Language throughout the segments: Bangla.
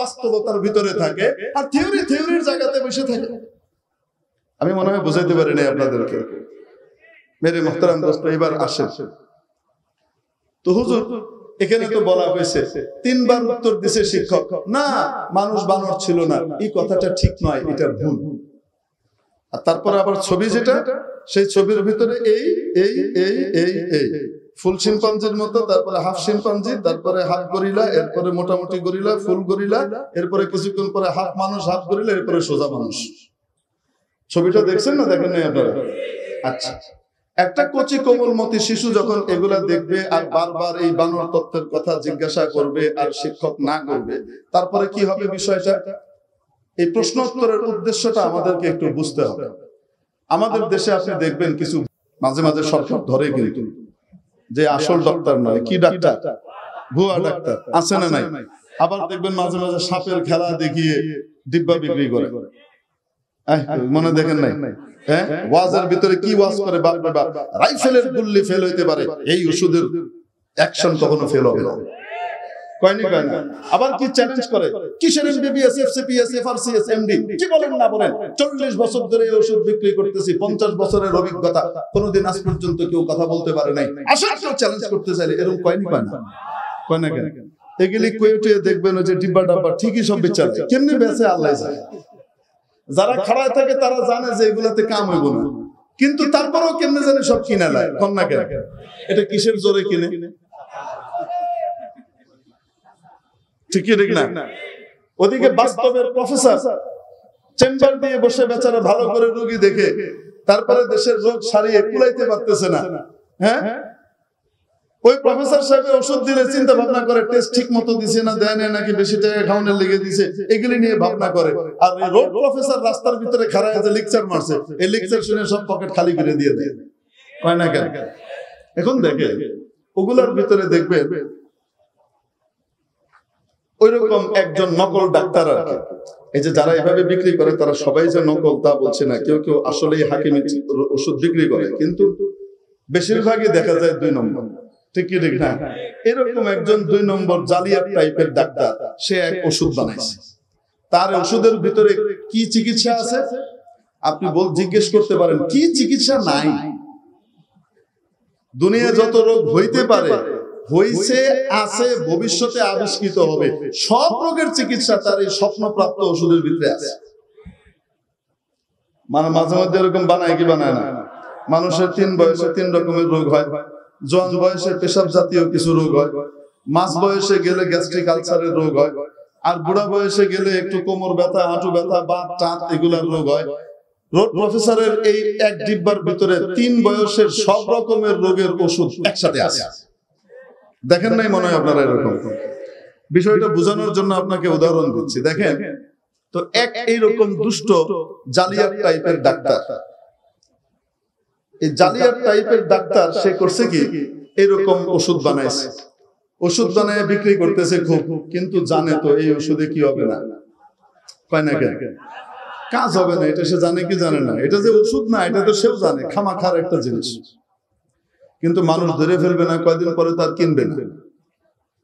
বাস্তবতার ভিতরে থাকে, আর থিওরির জায়গাতে বসে থাকে। আমি মনে হয় বুঝাইতে পারি নাই আপনাদেরকে। মেরে মুহতারাম দোস্ত, এবার আসেন তো হুজুর এখানে তো বলা হয়েছে 3 বার উত্তর দিছে শিক্ষক, না মানুষ বানর ছিল না, এই কথাটা ঠিক নয়, এটা ভুল। আর তারপরে আবার ছবি যেটা, সেই ছবির ভিতরে এই এই এই এই এই ফুল শিম্পাঞ্জির মতো, তারপরে হাফ শিম্পাঞ্জি, তারপরে হাফ গরিলা, এরপরে মোটামুটি গরিলা, ফুল গরিলা, এরপরে কিছুক্ষণ পরে হাফ মানুষ, হাফ গরিলা, এরপরে সোজা মানুষ। ছবিটা দেখছেন না? দেখেন নাই আপনারা? আচ্ছা, একটা কচি কোমলমতি শিশু যখন এগুলা দেখবে আর বারবার এই বানর তত্ত্বের কথা জিজ্ঞাসা করবে আর শিক্ষক না করবে, তারপরে কি হবে বিষয়টা? এই প্রশ্ন উত্তরের উদ্দেশ্যটা আমাদেরকে একটু বুঝতে হবে। আমাদের দেশে আপনি দেখবেন কিছু মাঝে মাঝে সরকার ধরে কিন্তু যে আসল ডাক্তার নয়, কি ডাক্তার, ভুয়া ডাক্তার আছে না নাই? আবার দেখবেন মাঝে মাঝে সাপের খেলা দেখিয়ে ডিব্বা বিক্রি করে, মনে দেখেন নাই? হ্যাঁ, ওয়াজের ভিতরে কি ওয়াজ করে, বাপ রে বাপ, রাইফেলের গুল্লি ফেল হইতে পারে, এই ওষুধের অ্যাকশন কখনো ফেল হবে না। কয়নি কয় না? আবার কি চ্যালেঞ্জ করে, কিসের এমবিবিএস, এফসিপিএস, এফআরসিএস, এমডি, কি বলেন না বলেন, 40 বছর ধরে এই ওষুধ বিক্রি করতেছি, 50 বছরের অভিজ্ঞতা, কোনোদিন আজ পর্যন্ত কেউ কথা বলতে পারে নাই, আসলে কেউ চ্যালেঞ্জ করতে চাইলে এরকম কয়নি কয় না? কয় না কেন? এগুলি কুয়েটে দেখবেন ওই যে ডিব্বা ডাব্বা ঠিকই সব বিচারে, কেমনে বেঁচে আল্লাহ জানে। যারা খাড়ায় থাকে তারা জানে যে এগুলাতে কাম হইব না, কিন্তু তারপরেও কেমনে জানে সব কিনে লায়। কন্যা কেন? এটা কিসের জোরে কিনে? ঠিক ঠিক না? ওদিকে বাস্তবের প্রফেসর চেম্বার দিয়ে বসে বেচারা ভালো করে রোগী দেখে, তারপরে দেশের রোগ সারিয়ে কুলাইতে পারতেছে না। হ্যাঁ, ওই প্রফেসর সাহেব ওষুধ দিলে চিন্তা ভাবনা করে টেস্ট ঠিক মতো দিছে না, দেয় না, নাকি বেশি টাকা খাওয়ানোর লেগে দিছে, এগুলি নিয়ে ভাবনা করে। আর এই রোড প্রফেসর রাস্তার ভিতরে খাড়ায় যে লেকচার মারছে, এই লেকচার শুনে সব পকেট খালি করে দিয়ে দেয়। হয় না কেন? এখন দেখে ওগুলার ভিতরে দেখবেন ওইরকম একজন নকল ডাক্তার আর কি। এই যে যারা এভাবে বিক্রি করে তারা সবাই যে নকল তা বলছে না, কেউ কেউ আসলেই হাকিমি ওষুধ বিক্রি করে, কিন্তু বেশিরভাগই দেখা যায় 2 নম্বর। ঠিক কি ঠিক না? এরকম একজন 2 নম্বর জালিয়াত টাইপের ডাক্তার, সে এক ওষুধ বানাইছে। তার ওষুধের ভিতরে কি চিকিৎসা আছে আপনি জিজ্ঞেস করতে পারেন, কি চিকিৎসা নাই? দুনিয়া যত রোগ হইতে পারে, হইছে, আছে, ভবিষ্যতে আবিষ্কৃত হবে, সব রোগের চিকিৎসা তার এই স্বপ্নপ্রাপ্ত ওষুধের ভিতরে আছে। মানে মাঝে মধ্যে এরকম বানায় কি বানায় না? মানুষের 3 বয়সে 3 রকমের রোগ হয়। জোয়ান বয়সে পেশাব জাতীয় কিছু রোগ হয়, মাঝ বয়সে গেলে গ্যাস্ট্রিক আলসারের রোগ হয়, আর বুড়া বয়সে গেলে একটু কোমর ব্যথা, হাঁটু ব্যথা, বাত টাত এগুলার রোগ হয়। রোড প্রফেসরের এই এক ডিব্বার ভিতরে 3 বয়সের সব রকমের রোগের ওষুধ একসাথে আছে। দেখেন নাই মনে হয় আপনারা? এরকম বিষয়টা বোঝানোর জন্য আপনাকে উদাহরণ দিচ্ছি। দেখেন তো, এইরকম দুষ্ট জালিয়াত টাইপের ডাক্তার, এই জালিয়াত টাইপের ডাক্তার সে করছে কি, এরকম ওষুধ বানাইছে, ওষুধ বানায় বিক্রি করতেছে খুব, কিন্তু জানে তো এই ওষুধে কি হবে না, কয় না কেন? কাজ হবে না, এটা সে জানে কি জানে না? এটা যে ওষুধ না, এটা তো সেও জানে, খামাখার একটা জিনিস, কিন্তু মানুষ ধরে ফেলবে না, কয়দিন পরে তার কিনবে না।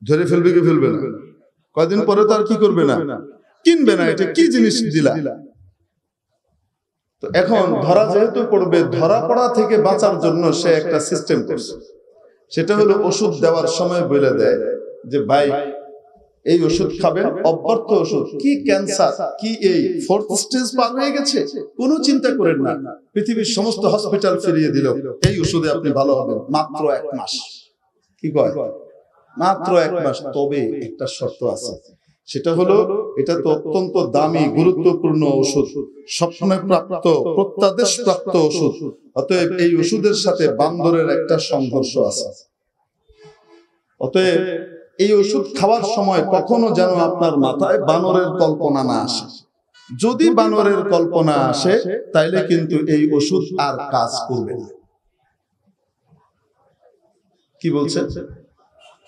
ধরে ফেলবে কি ফেলবে না? কয়দিন পরে তার কি করবে না, কিনবে না। এটা কি জিনিস দিলা? তো এখন ধরা যেহেতু পড়বে, ধরা পড়া থেকে বাঁচার জন্য সে একটা সিস্টেম করছে। সেটা হলো ওষুধ দেওয়ার সময় বলে দেয় যে ভাই এই ওষুধ খাবেন, অব্যর্থ ওষুধ, কি ক্যান্সার, কি এই 4th স্টেজ পার হয়ে গেছে, কোনো চিন্তা করেন না, পৃথিবীর সমস্ত হসপিটাল ফিরিয়ে দিল, এই ওষুধে আপনি ভালো হবেন, মাত্র 1 মাস। কি কয়? মাত্র 1 মাস। তবে একটা শর্ত আছে, সেটা হলো এটা তো অত্যন্ত দামি গুরুত্বপূর্ণ ওষুধ, স্বপ্নে প্রাপ্ত, প্রত্যাদেশ প্রাপ্ত ওষুধ। অতএব এই ওষুধের সাথে বান্দরের একটা সংঘর্ষ আছে। অতএব এই ওষুধ খাওয়ার সময় কখনো যেন আপনার মাথায় বানরের কল্পনা না আসে। যদি বানরের কল্পনা আসে তাইলে কিন্তু এই ওষুধ আর কাজ করবে না। কি বলছে?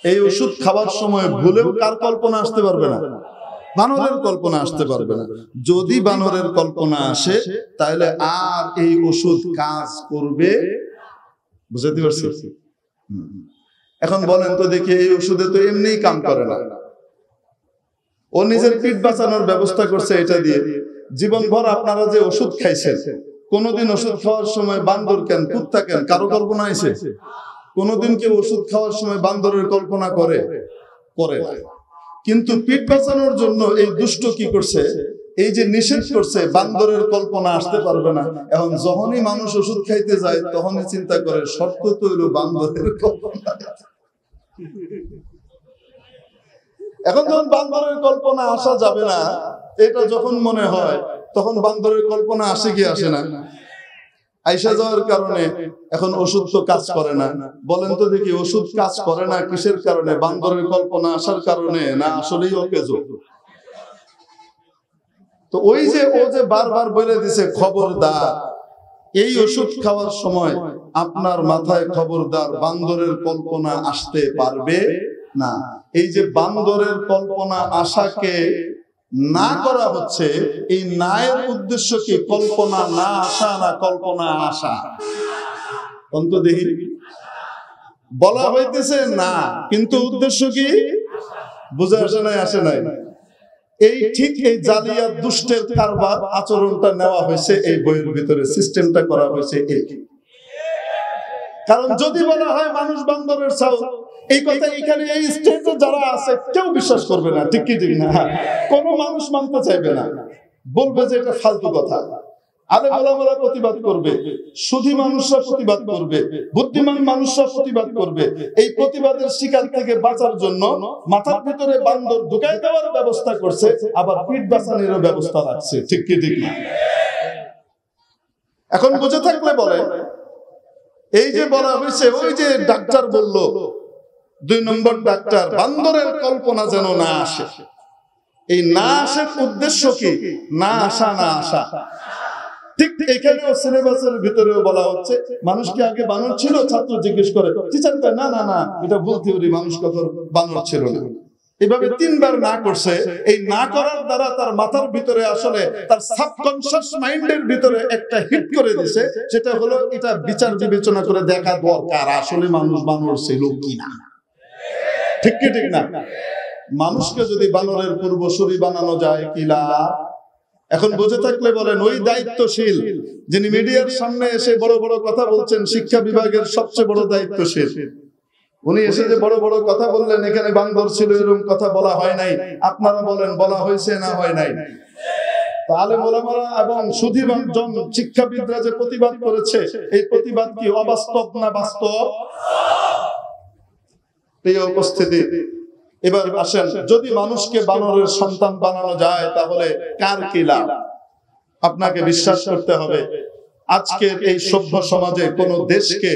এই ওষুধ খাওয়ার সময় ভুলেও কার কল্পনা আসতে পারবে না? বানরের কল্পনা আসতে পারবে না। যদি বানরের কল্পনা আসে তাহলে আর এই ওষুধ কাজ করবে। বুঝতে পারছি? এখন বলেন তো দেখি, এই ওষুধে তো এমনিই কাম করে না, ও নিজের পিঠ বাঁচানোর ব্যবস্থা করছে এটা দিয়ে। জীবনভর আপনারা যে ওষুধ খাইছেন, কোনোদিন ওষুধ খাওয়ার সময় বান্দর কেন, কুত্তা কেন, কারো কল্পনা আছে? কোনোদিন কেউ ওষুধ খাওয়ার সময় বান্দরের কল্পনা করে? না। কিন্তু পিঠ বাঁচানোর জন্য এই দুষ্ট কি করছে, এই যে নিষেধ করছে, বান্দরের কল্পনা আসতে পারবে না। এখন যখনই মানুষ ওষুধ খাইতে যায় তখনই চিন্তা করে শর্ত তো হইল বান্দরের কল্পনা। এখন যখন বান্দরের কল্পনা আসা যাবে না, এটা যখন মনে হয়, তখন বান্দরের কল্পনা আসে কি আসে না? আইসা যাওয়ার কারণে এখন ওষুধ তো কাজ করে না। বলেন তো দেখি, ওষুধ কাজ করে না কিসের কারণে? বান্দরের কল্পনা আসার কারণে, না আসলেই অকেজো? তো ওই যে ও যে বারবার বলে দিছে খবরদার, এই ওষুধ খাওয়ার সময় আপনার মাথায় খবরদার বান্দরের কল্পনা আসতে পারবে না। এই যে বান্দরের কল্পনা আসাকে না করা হচ্ছে, এই নায়ের উদ্দেশ্য কি? কল্পনা না আসা না কল্পনা আসা? অন্ত দেখি বলা হইতেছে না, কিন্তু উদ্দেশ্য কি? বুঝে আসে নাই? আসে নাই? এই ঠিক এই জালিয়াত দুষ্টের কারবার আচরণটা নেওয়া হয়েছে এই বইয়ের ভিতরে, সিস্টেমটা করা হয়েছে এই। কারণ যদি বলা হয় মানুষ বান্দরের ছাউ, এই কথা এখানে এই স্টেজে যারা আছে কেউ বিশ্বাস করবে না, ঠিক কি ঠিক না? কোনো মানুষ মানতে চাইবে না, বলবে যে এটা ফালতু কথা। আলেম ওলামারা প্রতিবাদ করবে, সুধী মানুষরা প্রতিবাদ করবে, বুদ্ধিমান মানুষরা প্রতিবাদ করবে। এই প্রতিবাদের শিকার থেকে বাঁচার জন্য মাথার ভিতরে বান্দর ঢুকাই দেওয়ার ব্যবস্থা করছে, আবার পিঠ বাঁচানোর ব্যবস্থা রাখছে, ঠিক কি ঠিক না? এখন বুঝে থাকলে বলে, এই যে বলা হয়েছে, ওই যে ডাক্তার বলল 2 নম্বর ডাক্তার, বান্দরের কল্পনা যেন না আসে। এই না আসার উদ্দেশ্য কি? না আসা, না আসা। ঠিক এখানেও সিলেবাসের ভিতরেও বলা হচ্ছে, মানুষ কি আগে বানর ছিল? ছাত্র জিজ্ঞেস করে, টিচার কয় না না না, এটা ভুল থিওরি, মানুষ কখনো বানর ছিল না। এভাবে 3 বার না করছে। এই না করার দ্বারা তার মাথার ভিতরে আসলে তার সাবকনশিয়াস মাইন্ডের ভিতরে একটা হিট করে দিছে, সেটা হলো এটা বিচার বিবেচনা করে দেখা দরকার আসলে মানুষ বানর ছিল কিনা, ঠিক কি ঠিক না? মানুষকে যদি বানরের পূর্বসূরি বানানো যায় কি লাভ? এখন বুঝে থাকলে বলেন, ওই দায়িত্বশীল যিনি মিডিয়ার সামনে এসে বড় বড় কথা বলছেন, শিক্ষা বিভাগের সবচেয়ে বড় দায়িত্বশীল, উনি এসে যে বড় বড় কথা বললেন, এখানে বান্দর ছিল এরকম কথা বলা হয় নাই। আপনারা বলেন বলা হয়েছে না হয় নাই? আলেম ওলামারা এবং সুধীবান শিক্ষাবিদরা যে প্রতিবাদ করেছে, এই প্রতিবাদ কি অবাস্তব না বাস্তব? প্রিয় উপস্থিতি, এবার আসেন, যদি মানুষকে বানরের সন্তান বানানো যায় তাহলে কার কি লাভ? আপনাকে বিশ্বাস করতে হবে, আজকের এই সভ্য সমাজে কোন দেশকে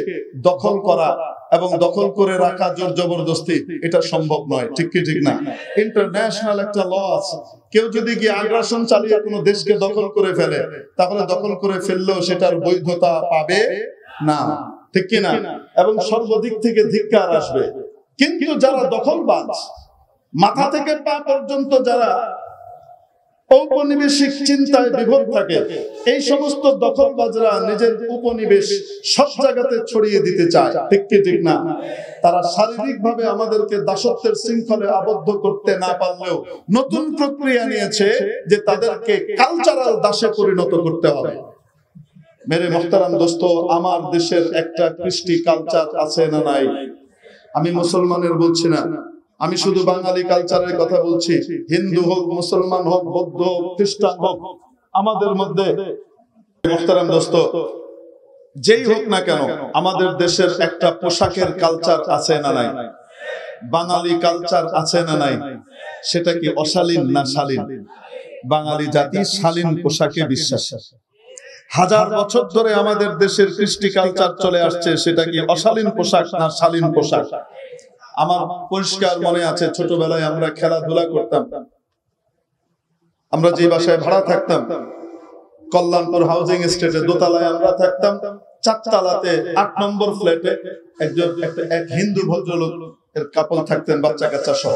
দখল করা এবং দখল করে রাখা জোর জবরদস্তি এটা সম্ভব নয়, ঠিক কি ঠিক না? ইন্টারন্যাশনাল একটা ল আছে, কেউ যদি গিয়ে আগ্রাসন চালিয়ে কোনো দেশকে দখল করে ফেলে, তাহলে দখল করে ফেললেও সেটার বৈধতা পাবে না, ঠিক কি না? এবং সর্বদিক থেকে ধিক্কার আসবে। কিন্তু যারা দখলবাজ, মাথা থেকে পা পর্যন্ত যারা ঔপনিবেশিক চিন্তায় বিভোর থাকে, এই সমস্ত দখলবাজরা নিজের উপনিবেশ সব জায়গাতে ছড়িয়ে দিতে চায়, ঠিক কি ঠিক না? তারা শারীরিকভাবে আমাদেরকে দাসত্বের শৃঙ্খলে আবদ্ধ করতে না পারলেও নতুন প্রক্রিয়া নিয়েছে যে তাদেরকে কালচারাল দাসে পরিণত করতে হবে। মেরে মোহতারাম দোস্ত, আমার দেশের একটা কৃষ্টি কালচার আছে না নাই? আমি মুসলমানের বলছি না, আমি শুধু বাঙালি কালচারের কথা বলছি। হিন্দু হোক, মুসলমান হোক, বৌদ্ধ হোক, খ্রিস্টান হোক, আমাদের মধ্যে মোহতারাম দোস্ত যেই হোক না কেন, আমাদের দেশের একটা পোশাকের কালচার আছে না নাই? বাঙালি কালচার আছে না নাই? সেটা কি অশালীন না শালীন? বাঙালি জাতি শালীন পোশাকে বিশ্বাস। 1000 বছর ধরে আমাদের দেশের কৃষ্টি কালচার চলে আসছে, সেটা কি অশালীন পোশাক না শালীন পোশাক? আমার পরিষ্কার মনে আছে, ছোটবেলায় আমরা খেলাধুলা করতাম। আমরা যে বাসায় ভাড়া থাকতাম, কল্যাণপুর হাউজিং এস্টেটে দোতলায় আমরা থাকতাম, 4 তলাতে 8 নম্বর ফ্ল্যাটে এক হিন্দু ভদ্রলোক এর কাপল থাকতেন, বাচ্চা কাচ্চা সহ।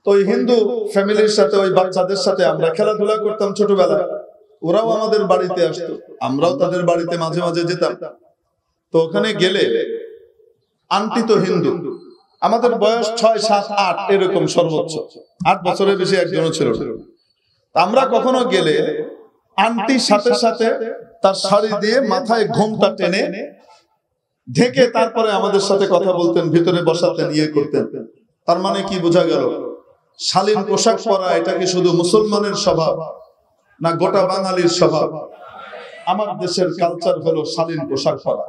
তো ওই হিন্দু ফ্যামিলির সাথে, ওই বাচ্চাদের সাথে আমরা খেলাধুলা করতাম ছোটবেলায়। ওরাও আমাদের বাড়িতে আসতো, আমরাও তাদের বাড়িতে মাঝে মাঝে যেতাম। তো ওখানে গেলে আন্টি তো হিন্দু, আমাদের বয়স 6, 7, 8 এরকম সর্বোচ্চ, 8 বছরের বেশি একজনও ছিল না। আমরা কখনো গেলে আন্টির সাথে সাথে তার শাড়ি দিয়ে মাথায় ঘোমটা টেনে ঢেকে তারপরে আমাদের সাথে কথা বলতেন, ভিতরে বসাতেন, ইয়ে করতেন। তার মানে কি বোঝা গেল? শালীন পোশাক পরা এটা কি শুধু মুসলমানের স্বভাব না গোটা বাঙালির স্বভাব? আমার দেশের কালচার হলো শালীন পোশাক পরা।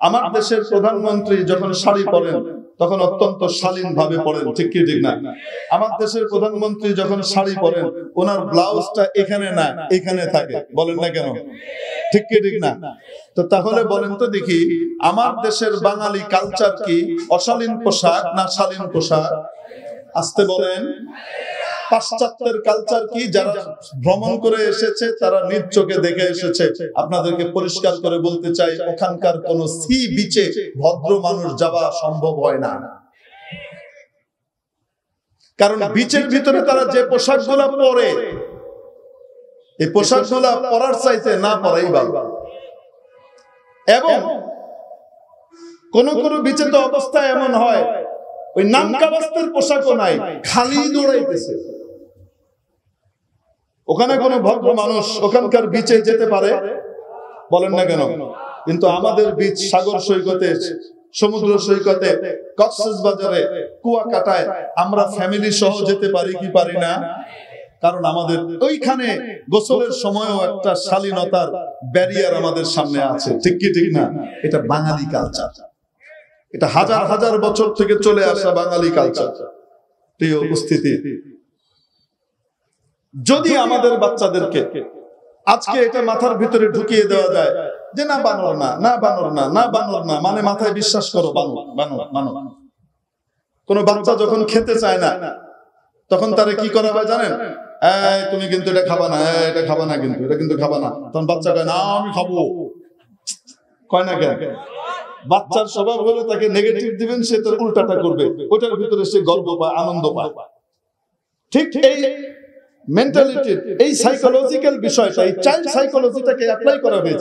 আমার দেশের প্রধানমন্ত্রী যখন শাড়ি পরেন তখন অত্যন্ত শালীন ভাবে পরেন, ঠিক কি ঠিক না? আমার দেশের প্রধানমন্ত্রী যখন শাড়ি পরেন ওনার ব্লাউজটা এখানে না এখানে থাকে, বলেন না কেন? ঠিক কি ঠিক না? তো তাহলে বলেন তো দেখি, আমার দেশের বাঙালি কালচার কি অশালীন পোশাক না শালীন পোশাক? আসতে বলেন। পাশ্চাত্যের কালচার কি? যারা ভ্রমণ করে এসেছে তারা নিজ চোখে দেখে এসেছে। আপনাদেরকে পরিষ্কার করে বলতে চাই, ওখানকার কোন সি বিচে ভদ্র মানুষ যাওয়া সম্ভব হয় না। কারণ বিচের ভিতরে তারা যে পোশাকগুলো পরে, এই পোশাকগুলো পরার চাইতে না পরাই ভালো। এবং কোন কোন বিচে তো অবস্থা এমন হয় ওই নামকাবাস্তের পোশাকও নাই, খালি দৌড়াইতেছে। ওখানে কোন ভদ্র মানুষ ওখানকার বিচে যেতে পারে? বলেন না কেন? কিন্তু আমাদের বিচ সাগর সৈকতে, সমুদ্র সৈকতে, কক্সবাজারে, কুয়াকাটায় আমরা ফ্যামিলি সহ যেতে পারি কি পারি না? কারণ আমাদের ওইখানে গোসলের সময়ও একটা শালীনতার ব্যারিয়ার আমাদের সামনে আছে, ঠিক কি ঠিক না? এটা বাঙালি কালচার, এটা হাজার হাজার বছর থেকে চলে আসা বাঙালি কালচার। প্রিয় উপস্থিতি, যদি আমাদের বাচ্চাদেরকে আজকে এটা মাথার ভিতরে ঢুকিয়ে দেওয়া যায় যে না বানর না, না বানর না, না বানর না, মানে মাথায় বিশ্বাস করো বানর বানর বানর। কোন বাচ্চা যখন খেতে চায় না তখন তারে কি করা হয় জানেন? তুমি কিন্তু এটা খাবা না, এটা খাবা না, কিন্তু এটা কিন্তু খাবা না। তখন বাচ্চা কয় না আমি খাবো, কয় না কেন? বাচ্চার স্বভাব হলো তাকে নেগেটিভ দিবেন, সে তার উল্টাটা করবে, ওটার ভিতরে সে গর্ব পায়, আনন্দ পায়। ঠিক এই মেন্টালিটির, এই সাইকোলজিক্যাল বিষয়টা, এই চাইল্ড সাইকোলজিটাকে অ্যাপ্লাই করা হয়েছে।